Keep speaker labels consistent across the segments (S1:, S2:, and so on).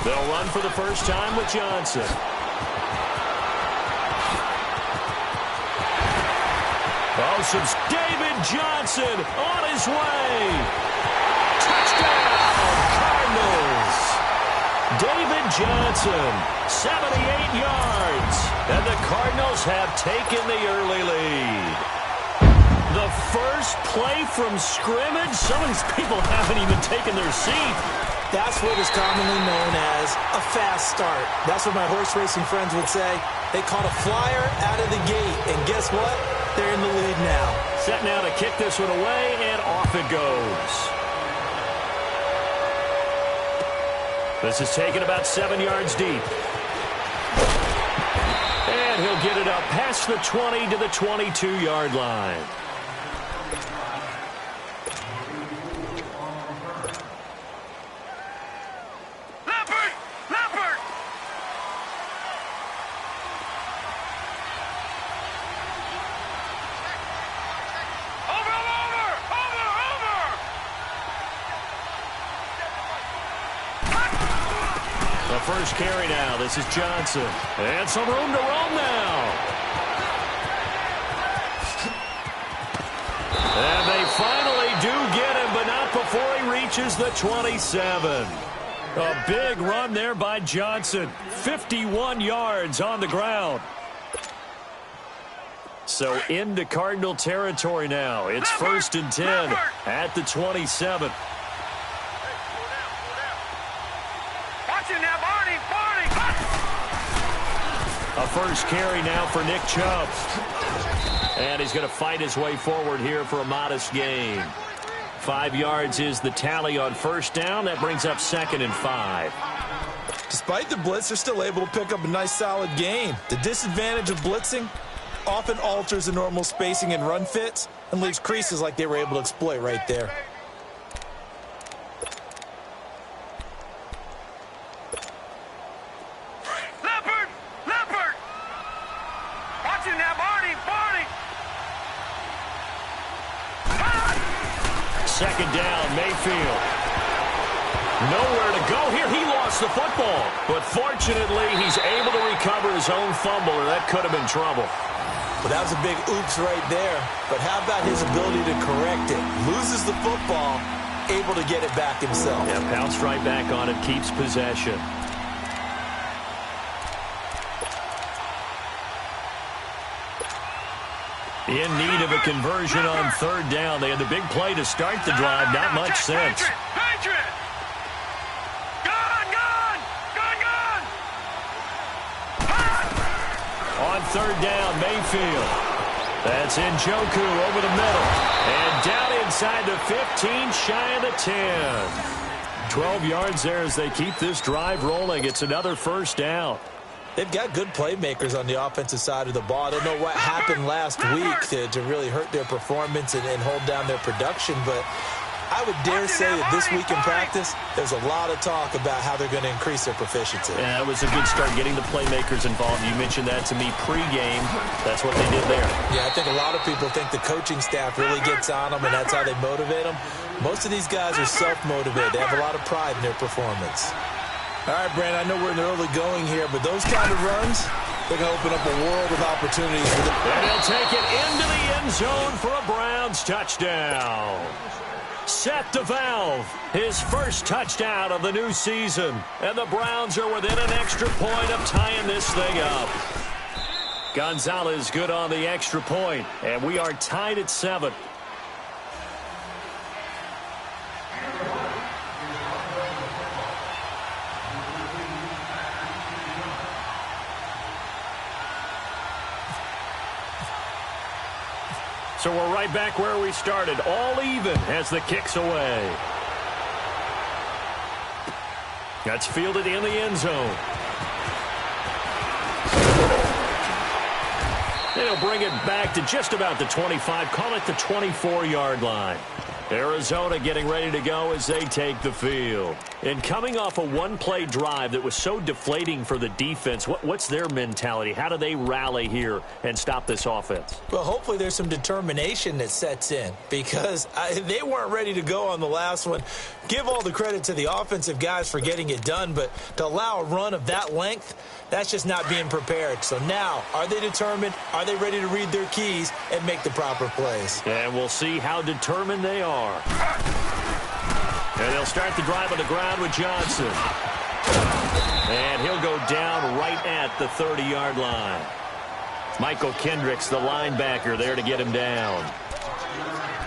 S1: They'll run for the first time with Johnson. David Johnson on his way. Touchdown, Cardinals. David Johnson, 78 yards. And the Cardinals have taken the early lead. The first play from scrimmage. Some of these people haven't even taken their seat.
S2: That's what is commonly known as a fast start. That's what my horse racing friends would say. They caught a flyer out of the gate. And guess what? They're in the lead now.
S1: Set now to kick this one away, and off it goes. This is taken about 7 yards deep. And he'll get it up past the 20 to the 22-yard line. First carry now. This is Johnson. And some room to roam now. And they finally do get him, but not before he reaches the 27. A big run there by Johnson. 51 yards on the ground. So into Cardinal territory now. It's 1st and 10 at the 27. A first carry now for Nick Chubb. And he's going to fight his way forward here for a modest gain. 5 yards is the tally on first down. That brings up 2nd and 5.
S2: Despite the blitz, they're still able to pick up a nice, solid gain. The disadvantage of blitzing often alters the normal spacing and run fits and leaves creases like they were able to exploit right there.
S1: Second down, Mayfield. Nowhere to go here. He lost the football. But fortunately, he's able to recover his own fumble, or that could have been trouble.
S2: Well, that was a big oops right there. But how about his ability to correct it? Loses the football, able to get it back himself.
S1: Yeah, pounced right back on it, keeps possession. In need of a conversion on third down. They had the big play to start the drive. Not much sense. On third down, Mayfield. That's Njoku over the middle. And down inside the 15, shy of the 10. 12 yards there as they keep this drive rolling. It's another first down.
S2: They've got good playmakers on the offensive side of the ball. I don't know what happened last week to really hurt their performance and hold down their production, but I would dare say that this week in practice, there's a lot of talk about how they're going to increase their proficiency.
S1: Yeah, that was a good start getting the playmakers involved. You mentioned that to me pregame. That's what they did there.
S2: Yeah, I think a lot of people think the coaching staff really gets on them, and that's how they motivate them. Most of these guys are self-motivated. They have a lot of pride in their performance. All right, Brandon, I know we're in the early going here, but those kind of runs, they're going to open up a world of opportunities for them.
S1: And he'll take it into the end zone for a Browns touchdown. Seth DeValve, his first touchdown of the new season. And the Browns are within an extra point of tying this thing up. Gonzalez good on the extra point, and we are tied at 7. So we're right back where we started, all even as the kick's away. That's fielded in the end zone. And he'll bring it back to just about the 25, call it the 24-yard line. Arizona getting ready to go as they take the field. And coming off a one-play drive that was so deflating for the defense, what's their mentality? How do they rally here and stop this offense?
S2: Well, hopefully there's some determination that sets in because they weren't ready to go on the last one. Give all the credit to the offensive guys for getting it done, but to allow a run of that length, that's just not being prepared. So now, are they determined? Are they ready to read their keys and make the proper plays?
S1: And we'll see how determined they are. And they'll start the drive on the ground with Johnson. And he'll go down right at the 30-yard line. Michael Kendricks, the linebacker, there to get him down.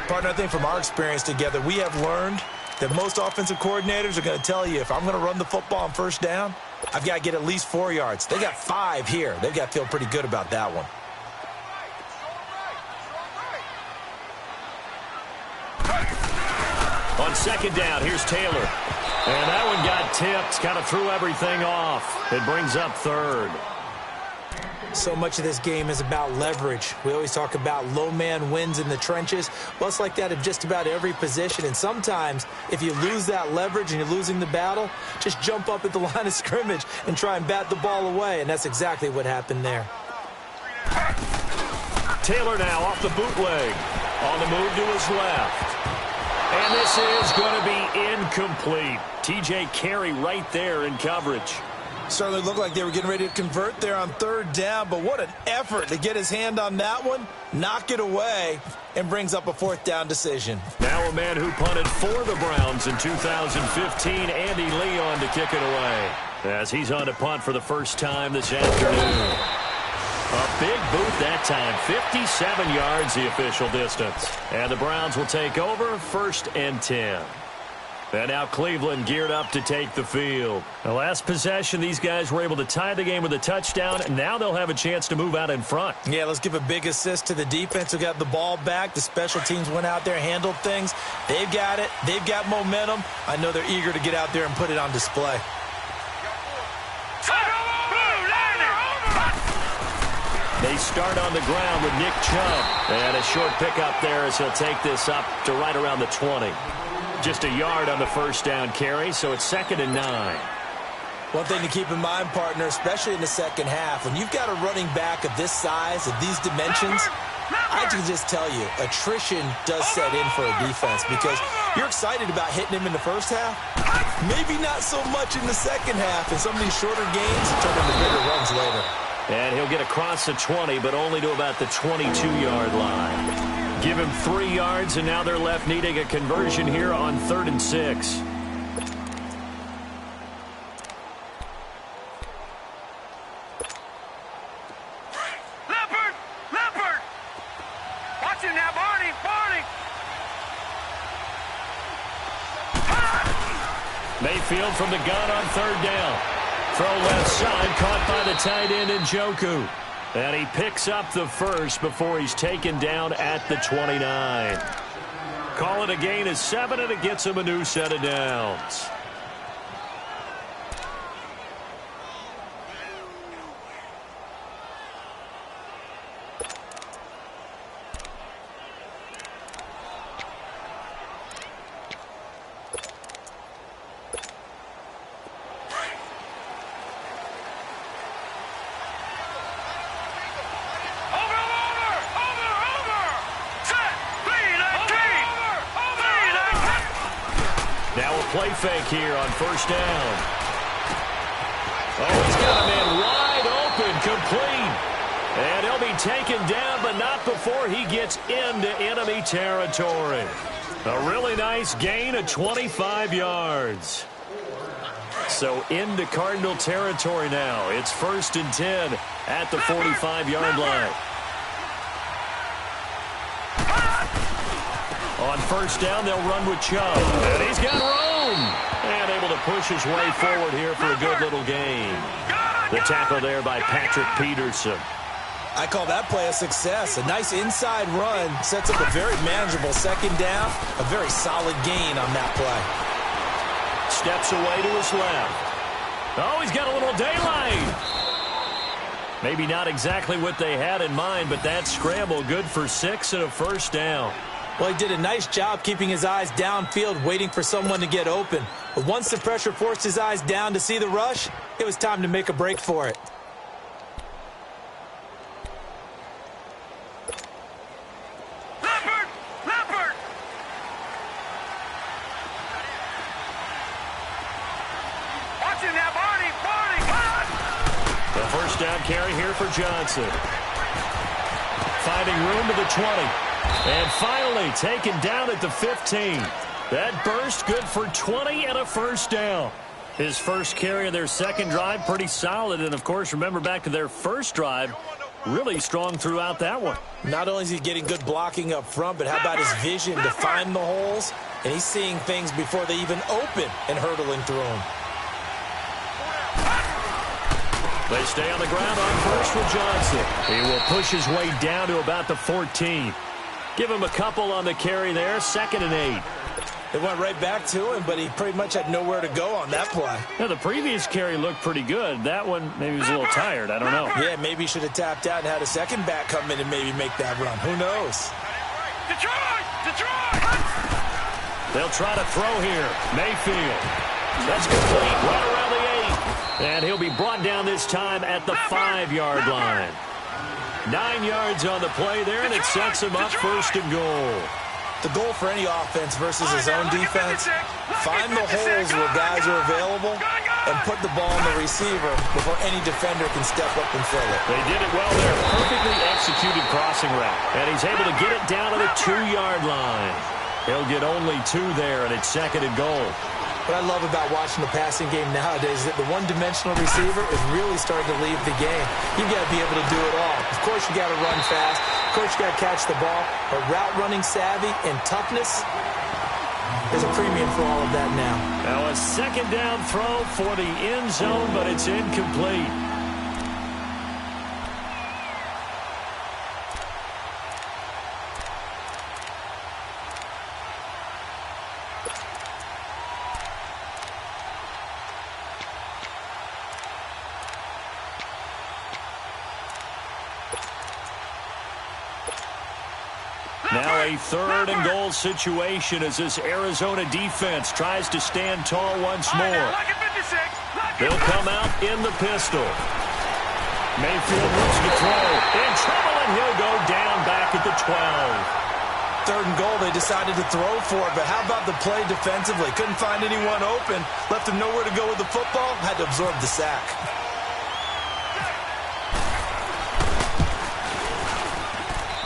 S2: Partner, I think from our experience together, we have learned that most offensive coordinators are going to tell you, if I'm going to run the football on first down, I've got to get at least 4 yards. They got 5 here. They've got to feel pretty good about that one.
S1: On second down, here's Taylor. And that one got tipped, kind of threw everything off. It brings up third.
S2: So much of this game is about leverage. We always talk about low man wins in the trenches. Well, it's like that at just about every position. And sometimes, if you lose that leverage and you're losing the battle, just jump up at the line of scrimmage and try and bat the ball away. And that's exactly what happened there.
S1: Taylor now off the bootleg. On the move to his left. And this is going to be incomplete. T.J. Carey right there in coverage.
S2: Certainly looked like they were getting ready to convert there on third down, but what an effort to get his hand on that one, knock it away, and brings up a fourth down decision.
S1: Now a man who punted for the Browns in 2015, Andy Leon, to kick it away, as he's on to punt for the first time this afternoon. A big boot that time, 57 yards the official distance. And the Browns will take over, 1st and 10. And now Cleveland geared up to take the field. The last possession, these guys were able to tie the game with a touchdown, and now they'll have a chance to move out in front.
S2: Yeah, let's give a big assist to the defense who got the ball back. The special teams went out there, handled things. They've got it. They've got momentum. I know they're eager to get out there and put it on display.
S1: They start on the ground with Nick Chubb. And a short pickup there as he'll take this up to right around the 20. Just a yard on the first down carry, so it's 2nd and 9.
S2: One thing to keep in mind, partner, especially in the second half, when you've got a running back of this size, of these dimensions, I can just tell you, attrition does set in for a defense because you're excited about hitting him in the first half. Maybe not so much in the second half, and some of these shorter games turn into bigger runs later.
S1: And he'll get across the 20, but only to about the 22-yard line. Give him 3 yards, and now they're left needing a conversion here on 3rd and 6.
S3: Leopard! Watch him now, Barney!
S1: Mayfield from the gun on 3rd down. Throw left side, caught by the tight end Njoku. And he picks up the first before he's taken down at the 29. Call it a gain of 7, and it gets him a new set of downs. Play fake here on 1st down. Oh, he's got a man wide open, complete. And he'll be taken down, but not before he gets into enemy territory. A really nice gain of 25 yards. So into Cardinal territory now. It's 1st and 10 at the 45-yard line. On 1st down, they'll run with Chubb. And he's got room. And able to push his way forward here for a good little gain. The tackle there by Patrick Peterson.
S2: I call that play a success. A nice inside run sets up a very manageable 2nd down. A very solid gain on that play.
S1: Steps away to his left. Oh, he's got a little daylight. Maybe not exactly what they had in mind, but that scramble good for 6 and a first down.
S2: Well, he did a nice job keeping his eyes downfield, waiting for someone to get open. But once the pressure forced his eyes down to see the rush, it was time to make a break for it.
S1: First down carry here for Johnson. Finding room to the 20. And finally taken down at the 15. That burst good for 20 and a first down. His first carry of their second drive, pretty solid. And, of course, remember back to their first drive, really strong throughout that one.
S2: Not only is he getting good blocking up front, but how about his vision to find the holes? And he's seeing things before they even open and hurdling through them.
S1: They stay on the ground on first with Johnson. He will push his way down to about the 14. Give him a couple on the carry there, 2nd and 8.
S2: They went right back to him, but he pretty much had nowhere to go on that play.
S1: Now, the previous carry looked pretty good. That one, maybe he was a little tired. I don't know.
S2: Yeah, maybe he should have tapped out and had a second back come in and maybe make that run. Who knows?
S3: Detroit!
S1: They'll try to throw here. Mayfield. That's complete right around the 8. And he'll be brought down this time at the 5-yard line. 9 yards on the play there, and it sets him up 1st and goal.
S2: The goal for any offense versus his own defense, find the holes where guys are available and put the ball on the receiver before any defender can step up and fill it.
S1: They did it well there. Perfectly executed crossing route. And he's able to get it down to the 2-yard line. He'll get only 2 there, and it's 2nd and goal.
S2: What I love about watching the passing game nowadays is that the one-dimensional receiver is really starting to leave the game. You've got to be able to do it all. Of course, you got to run fast. Of course, you got to catch the ball. But route running savvy and toughness, there's a premium for all of that now.
S1: Now a 2nd down throw for the end zone, but it's incomplete. Now a 3rd and goal situation as this Arizona defense tries to stand tall once more. They'll come out in the pistol. Mayfield looks to throw. In trouble, and he'll go down back at the 12.
S2: 3rd and goal, they decided to throw for it, but how about the play defensively? Couldn't find anyone open. Left him nowhere to go with the football. Had to absorb the sack.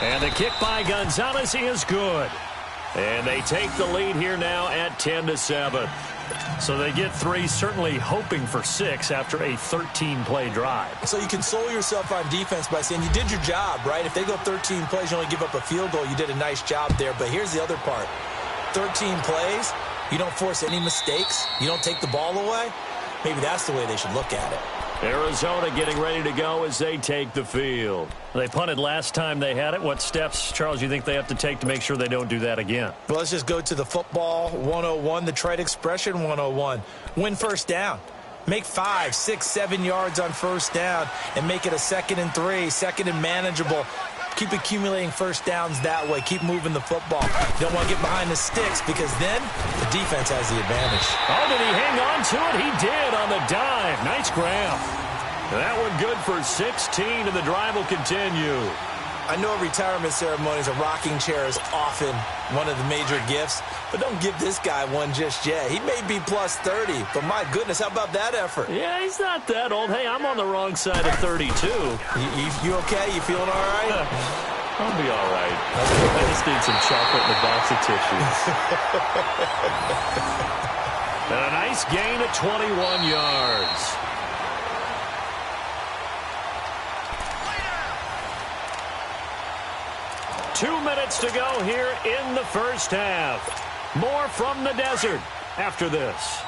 S1: And the kick by Gonzalez is good. And they take the lead here now at 10-7. So they get 3, certainly hoping for 6 after a 13-play drive.
S2: So you console yourself on defense by saying you did your job, right? If they go 13 plays, you only give up a field goal, you did a nice job there. But here's the other part. 13 plays, you don't force any mistakes, you don't take the ball away. Maybe that's the way they should look at it.
S1: Arizona getting ready to go as they take the field. They punted last time they had it. What steps, Charles, you think they have to take to make sure they don't do that again?
S2: Well, let's just go to the football 101, the trite expression 101. Win first down. Make 5, 6, 7 yards on first down and make it a 2nd and 3, 2nd and manageable. Keep accumulating first downs that way. Keep moving the football. You don't want to get behind the sticks because then the defense has the advantage.
S1: Oh, did he hang on to it? He did on the dive. Nice grab. That one good for 16, and the drive will continue.
S2: I know at retirement ceremonies, a rocking chair is often one of the major gifts, but don't give this guy one just yet. He may be plus 30, but my goodness, how about that effort?
S1: Yeah, he's not that old. Hey, I'm on the wrong side of 32.
S2: You okay? You feeling all right?
S1: I'll be all right. I just need some chocolate and a box of tissues. And a nice gain of 21 yards. Two minutes to go here in the first half. More from the desert after this.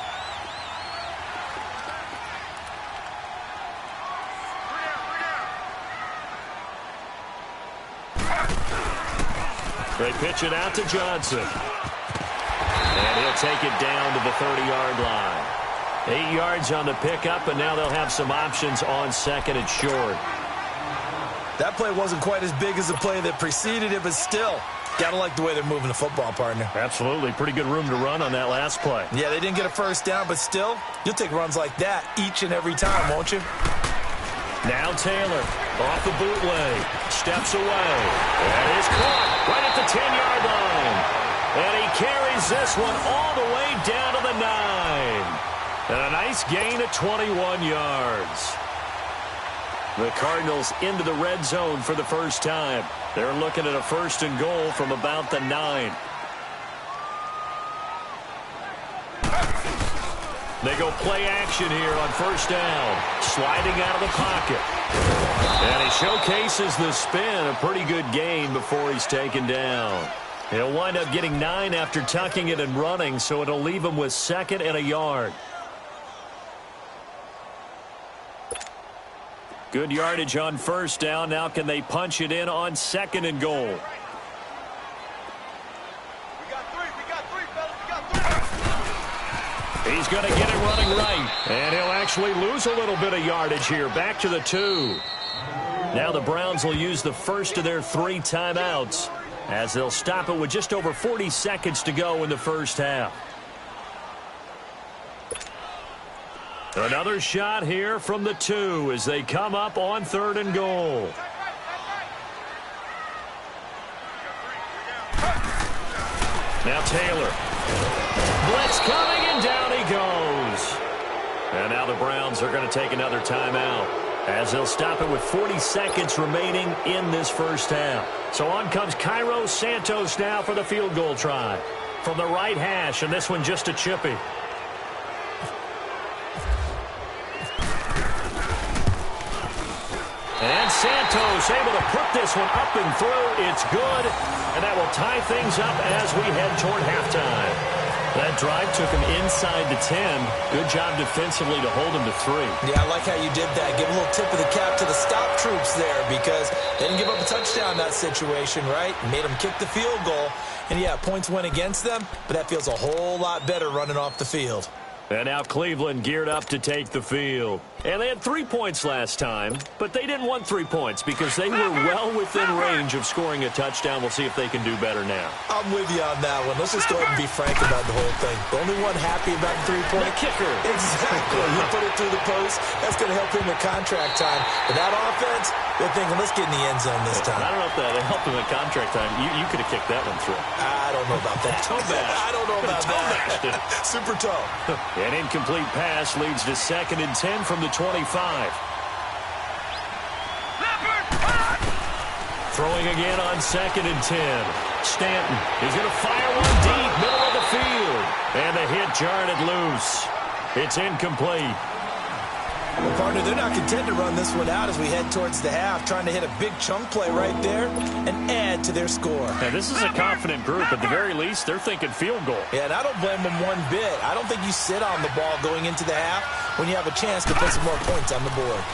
S1: They pitch it out to Johnson. And he'll take it down to the 30-yard line. 8 yards on the pickup, and now they'll have some options on 2nd and short.
S2: That play wasn't quite as big as the play that preceded it, but still, gotta like the way they're moving the football, partner.
S1: Absolutely. Pretty good room to run on that last play.
S2: Yeah, they didn't get a first down, but still, you'll take runs like that each and every time, won't you?
S1: Now Taylor, off the bootleg, steps away, and is caught right at the 10-yard line. And he carries this one all the way down to the 9. And a nice gain of 21 yards. The Cardinals into the red zone for the first time. They're looking at a 1st and goal from about the 9. They go play action here on 1st down. Sliding out of the pocket. And he showcases the spin. A pretty good gain before he's taken down. He'll wind up getting 9 after tucking it and running, so it'll leave him with 2nd and a yard. Good yardage on 1st down. Now can they punch it in on 2nd and goal? He's going to get it running right. And he'll actually lose a little bit of yardage here. Back to the 2. Now the Browns will use the first of their 3 timeouts as they'll stop it with just over 40 seconds to go in the first half. Another shot here from the 2 as they come up on 3rd and goal. Now Taylor. Blitz coming, and down he goes. And now the Browns are going to take another timeout as they'll stop it with 40 seconds remaining in this first half. So on comes Cairo Santos now for the field goal try. From the right hash, and this one just a chippy. And Santos able to put this one up and through. It's good, and that will tie things up as we head toward halftime. That drive took him inside the 10. Good job defensively to hold him to 3.
S2: Yeah, I like how you did that. Give a little tip of the cap to the stop troops there because they didn't give up a touchdown in that situation, right? Made them kick the field goal. And, yeah, points went against them, but that feels a whole lot better running off the field.
S1: And now Cleveland geared up to take the field. And they had 3 points last time, but they didn't want 3 points because they were well within range of scoring a touchdown. We'll see if they can do better now.
S2: I'm with you on that one. Let's just go ahead and be frank about the whole thing. The only one happy about the 3-point.
S1: The kicker.
S2: Exactly. You put it through the post. That's going to help him with contract time. But that offense, they're thinking, let's get in the end zone this time.
S1: I don't know if that helped him at contract time. You could have kicked that one through.
S2: I don't know about that.
S1: Toe bash.
S2: I don't know about that. Super toe.
S1: An incomplete pass leads to 2nd and 10 from the 25. Throwing again on 2nd and 10. Stanton is going to fire one deep, middle of the field. And the hit jarred it loose. It's incomplete.
S2: Well, partner, they're not content to run this one out as we head towards the half, trying to hit a big chunk play right there and add to their score.
S1: Now, this is a confident group. At the very least, they're thinking field goal.
S2: Yeah, and I don't blame them one bit. I don't think you sit on the ball going into the half when you have a chance to put some more points on the board.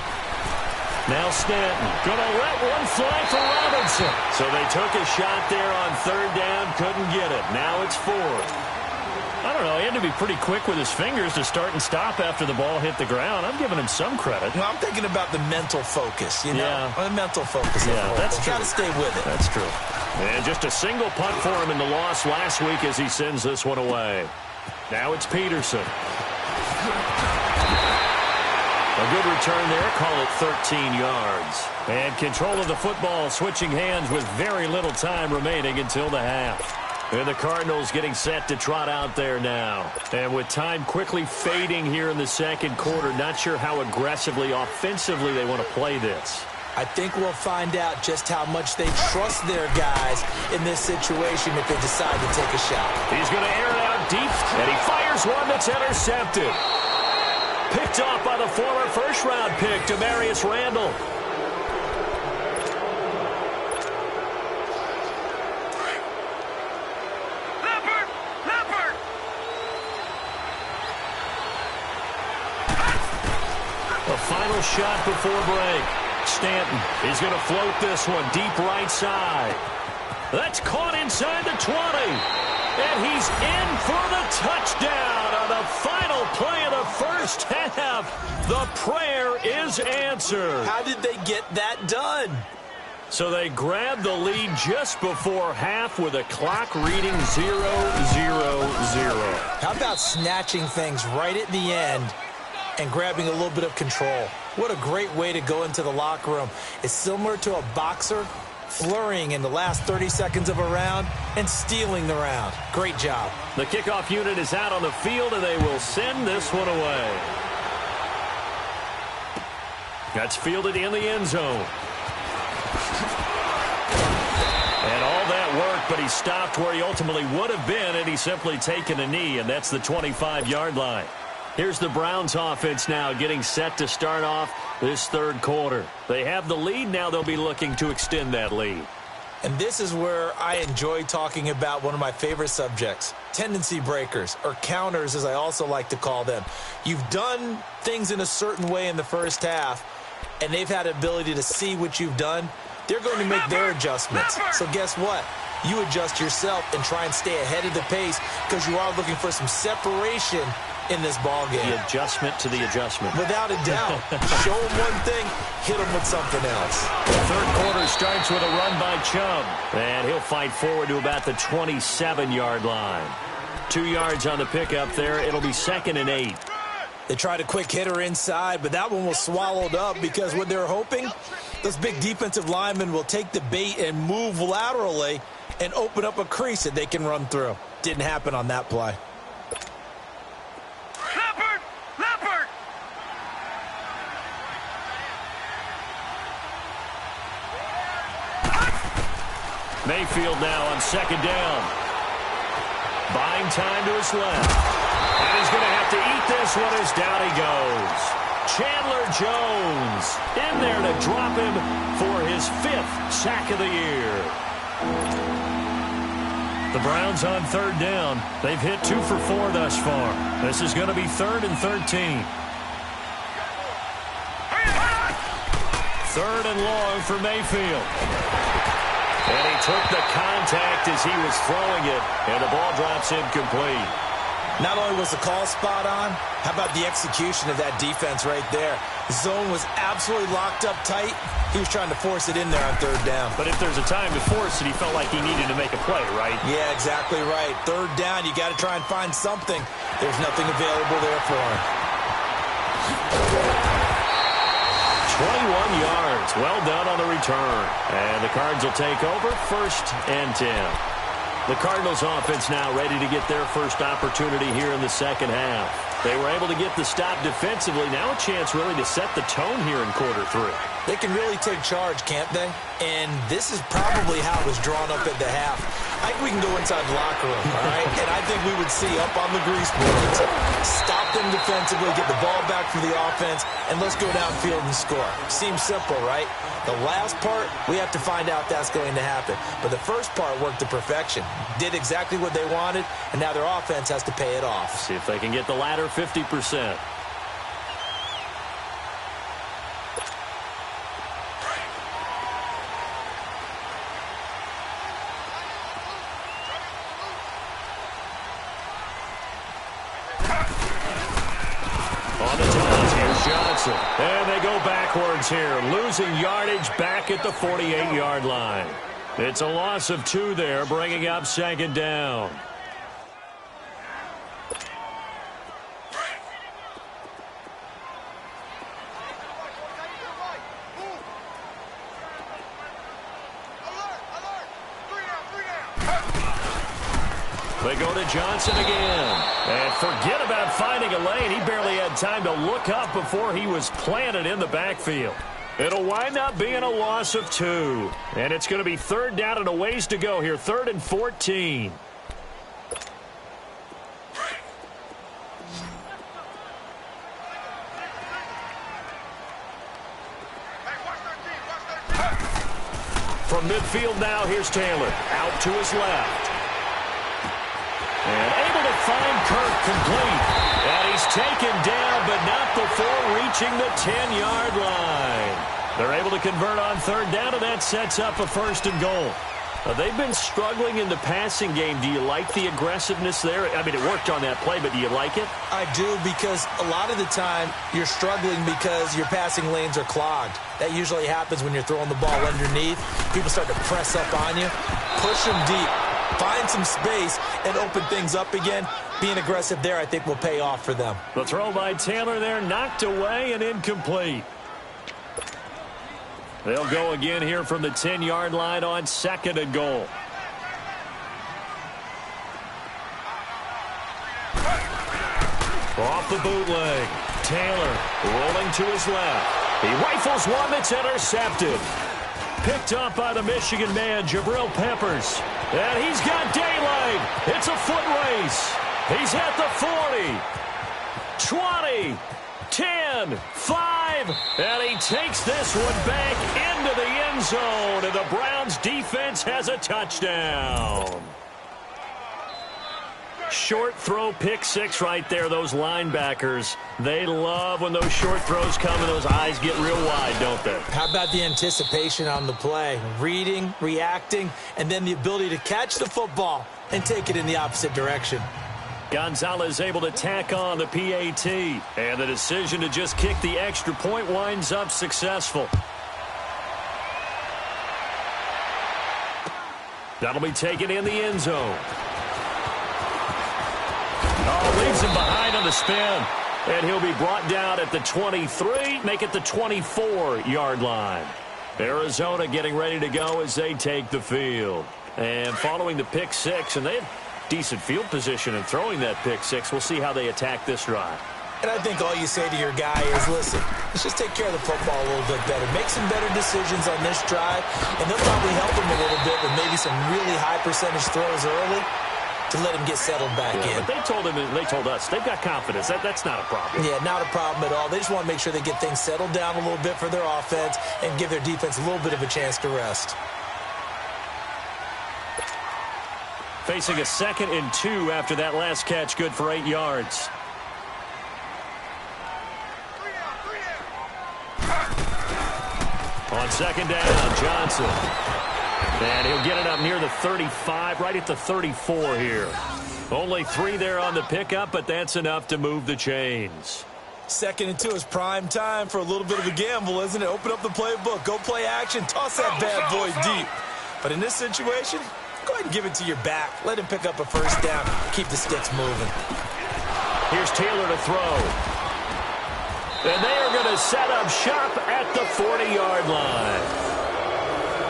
S1: Now Stanton going to let one fly for Robinson. So they took a shot there on 3rd down, couldn't get it. Now it's 4th. I don't know, he had to be pretty quick with his fingers to start and stop after the ball hit the ground. I'm giving him some credit.
S2: Well, I'm thinking about the mental focus, you know?
S1: Yeah.
S2: The mental focus.
S1: Yeah, that's true.
S2: Got to stay with it.
S1: That's true. And just a single punt for him in the loss last week as he sends this one away. Now it's Peterson. A good return there, call it 13 yards. And control of the football switching hands with very little time remaining until the half. And the Cardinals getting set to trot out there now. And with time quickly fading here in the 2nd quarter, not sure how aggressively, offensively they want to play this.
S2: I think we'll find out just how much they trust their guys in this situation if they decide to take a shot.
S1: He's going to air it out deep, and he fires one that's intercepted. Picked off by the former first-round pick, Demarius Randall. Final shot before break. Stanton is going to float this one deep right side. That's caught inside the 20. And he's in for the touchdown on the final play of the first half. The prayer is answered.
S2: How did they get that done?
S1: So they grab the lead just before half with a clock reading 0-0-0.
S2: How about snatching things right at the end and grabbing a little bit of control? What a great way to go into the locker room. It's similar to a boxer flurrying in the last 30 seconds of a round and stealing the round. Great job.
S1: The kickoff unit is out on the field, and they will send this one away. That's fielded in the end zone. And all that work, but he stopped where he ultimately would have been, and he's simply taken a knee, and that's the 25-yard line. Here's the Browns offense now getting set to start off this third quarter. They have the lead. Now they'll be looking to extend that lead.
S2: And this is where I enjoy talking about one of my favorite subjects, tendency breakers, or counters as I also like to call them. You've done things in a certain way in the first half, and they've had the ability to see what you've done. They're going to make their adjustments. So guess what? You adjust yourself and try and stay ahead of the pace because you are looking for some separation in this ball game.
S1: The adjustment to the adjustment.
S2: Without a doubt. Show them one thing, hit them with something else.
S1: The third quarter starts with a run by Chubb, and he'll fight forward to about the 27-yard line. 2 yards on the pickup there. It'll be 2nd and 8.
S2: They tried a quick hitter inside, but that one was swallowed up because what they're hoping, those big defensive linemen will take the bait and move laterally and open up a crease that they can run through. Didn't happen on that play.
S3: Leopard!
S1: Mayfield now on 2nd down. Buying time to his left. And he's going to have to eat this one as down he goes. Chandler Jones in there to drop him for his 5th sack of the year. The Browns on 3rd down. They've hit 2 for 4 thus far. This is going to be 3rd and 13. 3rd and long for Mayfield. And he took the contact as he was throwing it, and the ball drops incomplete.
S2: Not only was the call spot on, how about the execution of that defense right there? The zone was absolutely locked up tight. He was trying to force it in there on 3rd down.
S1: But if there's a time to force it, he felt like he needed to make a play, right?
S2: Yeah, exactly right. 3rd down, you got to try and find something. There's nothing available there for him.
S1: 21 yards. Well done on the return. And the Cards will take over 1st and 10. The Cardinals offense now ready to get their first opportunity here in the second half. They were able to get the stop defensively. Now a chance really to set the tone here in quarter 3.
S2: They can really take charge, can't they? And this is probably how it was drawn up at the half. I think we can go inside the locker room, all right? And I think we would see up on the grease boards, stop them defensively, get the ball back for the offense, and let's go downfield and score. Seems simple, right? The last part, we have to find out that's going to happen. But the first part worked to perfection. Did exactly what they wanted, and now their offense has to pay it off.
S1: See if they can get the latter 50%. On the toss, here's Johnson. And they go backwards here, losing yardage back at the 48-yard line. It's a loss of 2 there, bringing up 2nd down. They go to Johnson again. And forget about finding a lane. He barely had time to look up before he was planted in the backfield. It'll wind up being a loss of 2. And it's going to be 3rd down and a ways to go here. 3rd and 14. From midfield now, here's Taylor. Out to his left. And able to find Kirk complete. And he's taken down, but not before reaching the 10-yard line. They're able to convert on 3rd down, and that sets up a 1st and goal. They've been struggling in the passing game. Do you like the aggressiveness there? I mean, it worked on that play, but do you like it?
S2: I do, because a lot of the time you're struggling because your passing lanes are clogged. That usually happens when you're throwing the ball underneath. People start to press up on you. Push them deep. Find some space and open things up again. Being aggressive there, I think, will pay off for them.
S1: The throw by Taylor there, knocked away and incomplete. They'll go again here from the 10-yard line on 2nd and goal. Off the bootleg. Taylor rolling to his left. He rifles one that's intercepted. Picked up by the Michigan man, Jabril Peppers. And he's got daylight. It's a foot race. He's at the 40, 20, 10, 5, and he takes this one back into the end zone, and the Browns defense has a touchdown. Short throw, pick six right there. Those linebackers, they love when those short throws come and those eyes get real wide, don't they?
S2: How about the anticipation on the play? Reading, reacting, and then the ability to catch the football and take it in the opposite direction.
S1: Gonzalez able to tack on the PAT, and the decision to just kick the extra point winds up successful. That'll be taken in the end zone. Oh, leaves him behind on the spin, and he'll be brought down at the 23, make it the 24-yard line. Arizona getting ready to go as they take the field. And following the pick six, and they have decent field position in throwing that pick six. We'll see how they attack this drive.
S2: And I think all you say to your guy is, listen, let's just take care of the football a little bit better. Make some better decisions on this drive, and they'll probably help him a little bit with maybe some really high percentage throws early to let him get settled back in.
S1: But they told him, they told us, they've got confidence. That's not a problem.
S2: Yeah, not a problem at all. They just want to make sure they get things settled down a little bit for their offense and give their defense a little bit of a chance to rest.
S1: Facing a 2nd and 2 after that last catch, good for 8 yards. On 2nd down, Johnson. And he'll get it up near the 35, right at the 34 here. Only 3 there on the pickup, but that's enough to move the chains.
S2: 2nd and 2 is prime time for a little bit of a gamble, isn't it? Open up the playbook, go play action, toss that bad boy deep. But in this situation, go ahead and give it to your back. Let him pick up a first down. Keep the sticks moving.
S1: Here's Taylor to throw. And they are going to set up shop at the 40-yard line.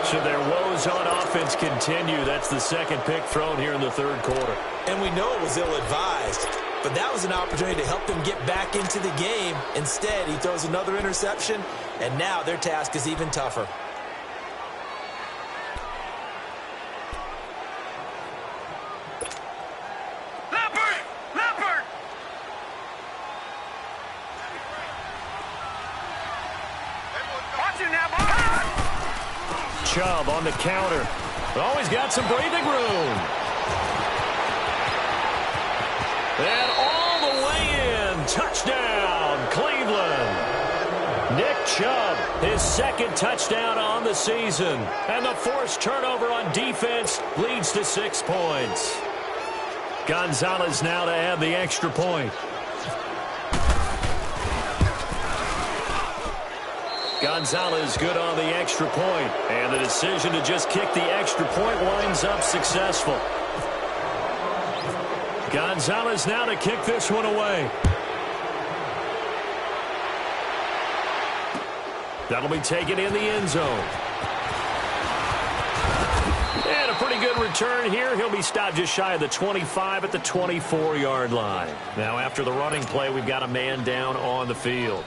S1: Should their woes on offense continue, that's the 2nd pick thrown here in the 3rd quarter.
S2: And we know it was ill-advised, but that was an opportunity to help them get back into the game. Instead, he throws another interception, and now their task is even tougher.
S1: Chubb on the counter. Oh, he's got some breathing room. And all the way in. Touchdown, Cleveland. Nick Chubb, his 2nd touchdown on the season. And the forced turnover on defense leads to 6 points. Gonzalez now to add the extra point. Gonzalez good on the extra point, and the decision to just kick the extra point winds up successful. Gonzalez now to kick this one away. That'll be taken in the end zone. And a pretty good return here. He'll be stopped just shy of the 25 at the 24-yard line. Now after the running play, we've got a man down on the field.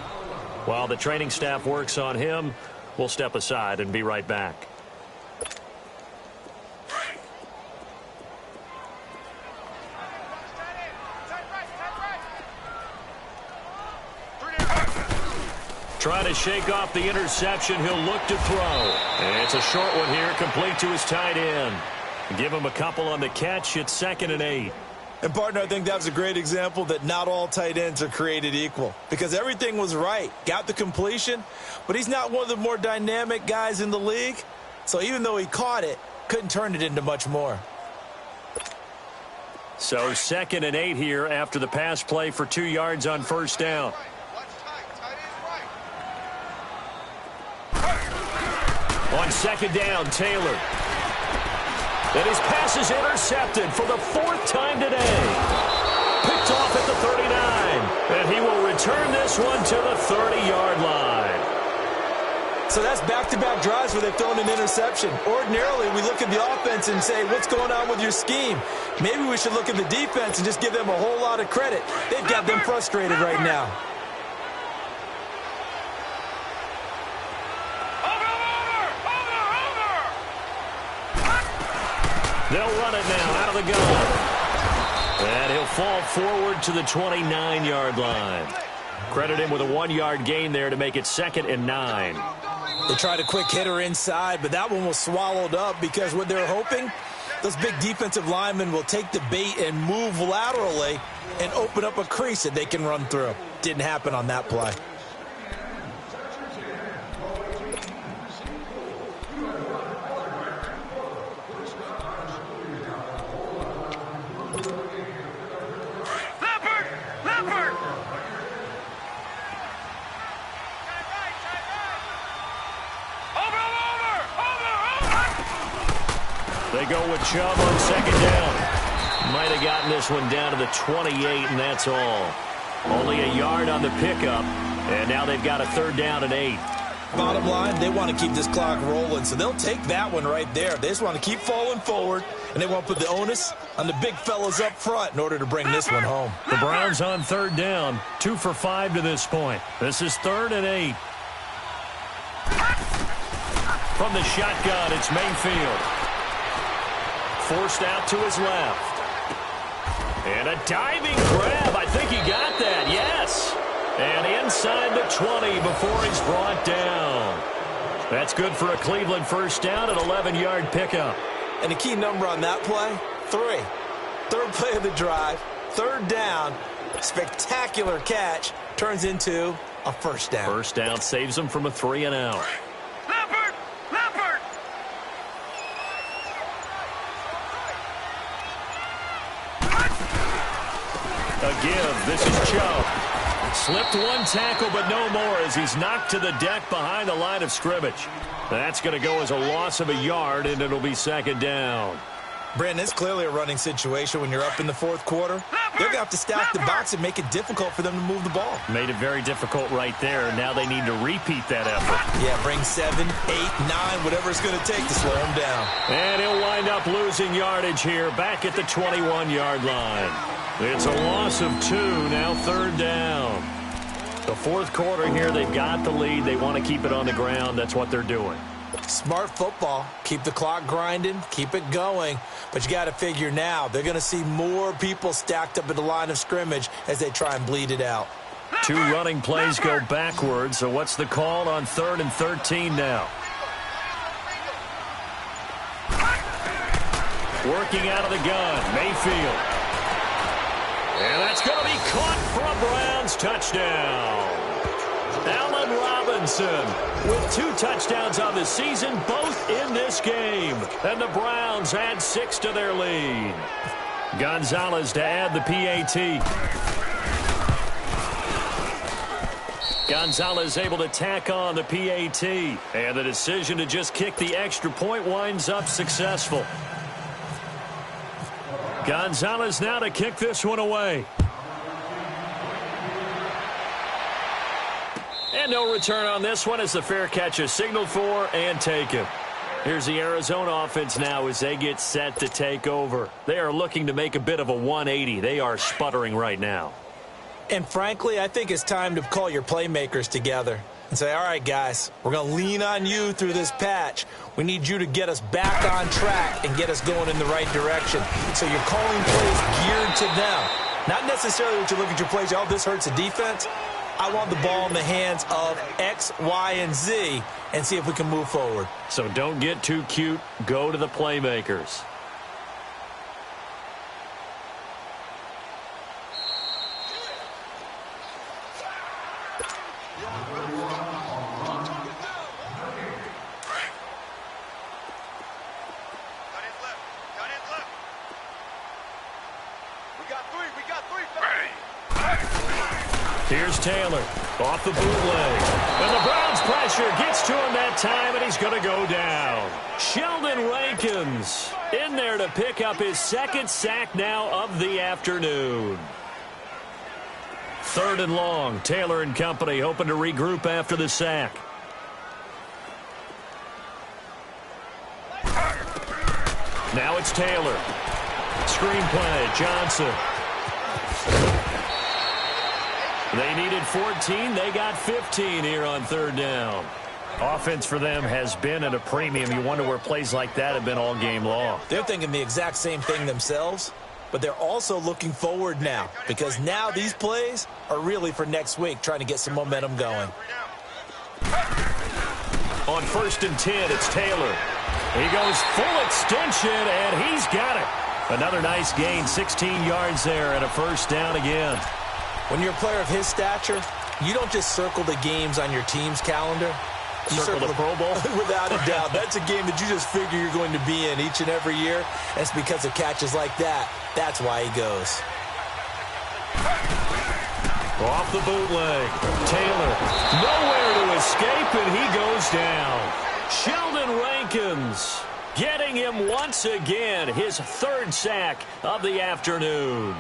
S1: While the training staff works on him, we'll step aside and be right back. Trying to shake off the interception. He'll look to throw. And it's a short one here, complete to his tight end. Give him a couple on the catch. It's 2nd and 8.
S2: And, partner, I think that was a great example that not all tight ends are created equal, because everything was right. Got the completion, but he's not one of the more dynamic guys in the league. So even though he caught it, couldn't turn it into much more.
S1: So 2nd and 8 here after the pass play for 2 yards on first down. On 2nd down, Taylor. And his pass is intercepted for the 4th time today. Picked off at the 39. And he will return this one to the 30-yard line.
S2: So that's back-to-back drives where they've thrown an interception. Ordinarily, we look at the offense and say, what's going on with your scheme? Maybe we should look at the defense and just give them a whole lot of credit. They've got them frustrated right now.
S1: They'll run it now out of the gun. And he'll fall forward to the 29-yard line. Credit him with a 1-yard gain there to make it 2nd and 9.
S2: They tried a quick hitter inside, but that one was swallowed up because what they're hoping, those big defensive linemen will take the bait and move laterally and open up a crease that they can run through. Didn't happen on that play.
S1: They go with Chubb on 2nd down. Might have gotten this one down to the 28, and that's all. Only a yard on the pickup, and now they've got a 3rd down and 8.
S2: Bottom line, they want to keep this clock rolling, so they'll take that one right there. They just want to keep falling forward, and they want to put the onus on the big fellas up front in order to bring this one home.
S1: The Browns on 3rd down, 2 for 5 to this point. This is 3rd and 8. From the shotgun, it's Mayfield. Forced out to his left. And a diving grab. I think he got that. Yes. And inside the 20 before he's brought down. That's good for a Cleveland 1st down, an 11-yard pickup.
S2: And the key number on that play, 3. 3rd play of the drive, 3rd down, spectacular catch, turns into a 1st down.
S1: 1st down saves them from a 3 and out. A give. This is Chubb. Slipped one tackle, but no more as he's knocked to the deck behind the line of scrimmage. That's going to go as a loss of a yard, and it'll be 2nd down.
S2: Brandon, it's clearly a running situation when you're up in the 4th quarter. They're going to have to stack the box and make it difficult for them to move the ball.
S1: Made it very difficult right there. Now they need to repeat that effort.
S2: Yeah, bring 7, 8, 9, whatever it's going to take to slow him down.
S1: And he'll wind up losing yardage here back at the 21-yard line. It's a loss of 2, now 3rd down. The 4th quarter here, they've got the lead. They want to keep it on the ground. That's what they're doing.
S2: Smart football. Keep the clock grinding. Keep it going. But you got to figure now, they're going to see more people stacked up at the line of scrimmage as they try and bleed it out.
S1: 2 running plays go backwards. So what's the call on 3rd and 13 now? Working out of the gun, Mayfield. And that's going to be caught for a Browns touchdown. Allen Robinson with 2 touchdowns on the season, both in this game. And the Browns add 6 to their lead. Gonzalez to add the PAT. Gonzalez able to tack on the PAT. And the decision to just kick the extra point winds up successful. Gonzalez now to kick this one away. And no return on this one as the fair catch is signaled for and taken. Here's the Arizona offense now as they get set to take over. They are looking to make a bit of a 180. They are sputtering right now.
S2: And frankly, I think it's time to call your playmakers together and say, all right, guys, we're going to lean on you through this patch. We need you to get us back on track and get us going in the right direction. So you're calling plays geared to them. Not necessarily what you look at your plays, oh, this hurts the defense. I want the ball in the hands of X, Y, and Z and see if we can move forward.
S1: So don't get too cute. Go to the playmakers. Here's Taylor off the bootleg. And the Browns pressure gets to him that time, and he's going to go down. Sheldon Rankins in there to pick up his second sack now of the afternoon. 3rd and long. Taylor and company hoping to regroup after the sack. Now it's Taylor. Screen play, Johnson. They needed 14. They got 15 here on 3rd down. Offense for them has been at a premium. You wonder where plays like that have been all game long.
S2: They're thinking the exact same thing themselves, but they're also looking forward now because now these plays are really for next week, trying to get some momentum going.
S1: On 1st and 10, it's Taylor. He goes full extension, and he's got it. Another nice gain, 16 yards there, and a 1st down again.
S2: When you're a player of his stature, you don't just circle the games on your team's calendar. You
S1: circle the Pro Bowl?
S2: Without a doubt. That's a game that you just figure you're going to be in each and every year. That's because of catches like that. That's why he goes.
S1: Off the bootleg. Taylor nowhere to escape, and he goes down. Sheldon Rankins getting him once again, his 3rd sack of the afternoon.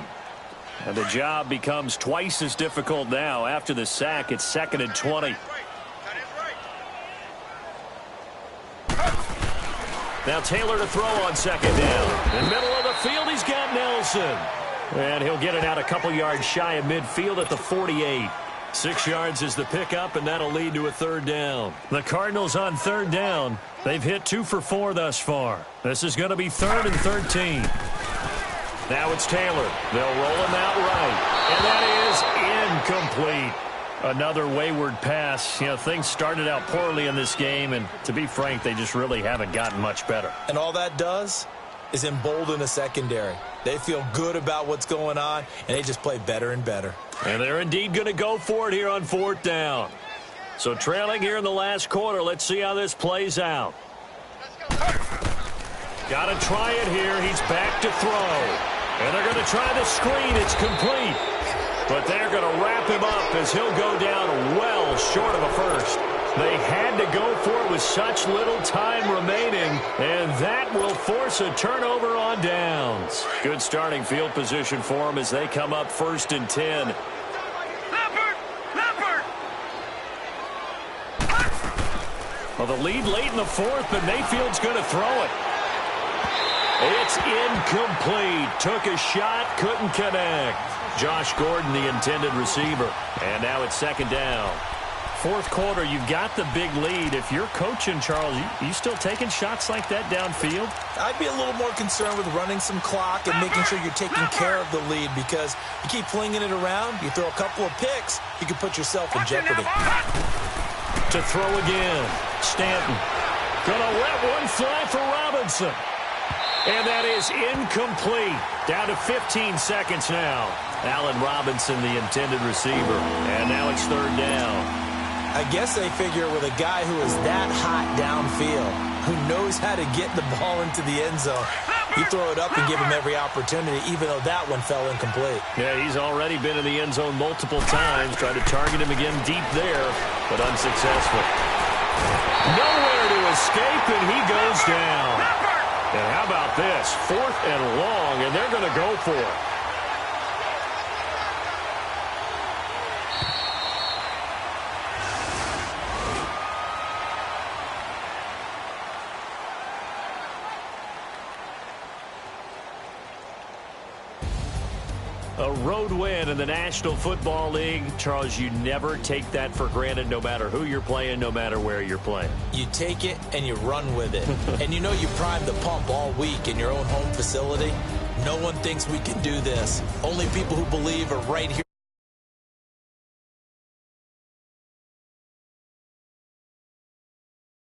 S1: And the job becomes twice as difficult now. After the sack, it's 2nd and 20. Now Taylor to throw on 2nd down. In the middle of the field, he's got Nelson. And he'll get it out a couple yards shy of midfield at the 48. 6 yards is the pickup, and that'll lead to a 3rd down. The Cardinals on 3rd down. They've hit 2 for 4 thus far. This is going to be 3rd and 13. Now it's Taylor. They'll roll him out right. And that is incomplete. Another wayward pass. You know, things started out poorly in this game, and to be frank, they just really haven't gotten much better.
S2: And all that does is embolden the secondary. They feel good about what's going on, and they just play better and better.
S1: And they're indeed going to go for it here on 4th down. So trailing here in the last quarter, let's see how this plays out. Got to try it here. He's back to throw. And they're going to try the screen. It's complete. But they're going to wrap him up as he'll go down well short of a 1st. They had to go for it with such little time remaining, and that will force a turnover on downs. Good starting field position for them as they come up 1st and 10. Well, the lead late in the 4th, but Mayfield's going to throw it. It's incomplete. Took a shot, couldn't connect. Josh Gordon, the intended receiver. And now it's 2nd down. 4th quarter, you've got the big lead. If you're coaching, Charles, you still taking shots like that downfield?
S2: I'd be a little more concerned with running some clock and making sure you're taking care of the lead, because you keep flinging it around, you throw a couple of picks, you can put yourself in jeopardy.
S1: To throw again. Stanton. Gonna let one fly for Robinson. And that is incomplete. Down to 15 seconds now. Allen Robinson, the intended receiver. And now it's 3rd down.
S2: I guess they figure with a guy who is that hot downfield, who knows how to get the ball into the end zone, you throw it up and give him every opportunity, even though that one fell incomplete.
S1: Yeah, he's already been in the end zone multiple times. Tried to target him again deep there, but unsuccessful. Nowhere to escape, and he goes down. And how about this? 4th and long, and they're going to go for it. A road win in the National Football League. Charles, you never take that for granted no matter who you're playing, no matter where you're playing.
S2: You take it and you run with it. And you know you primed the pump all week in your own home facility. No one thinks we can do this. Only people who believe are right here.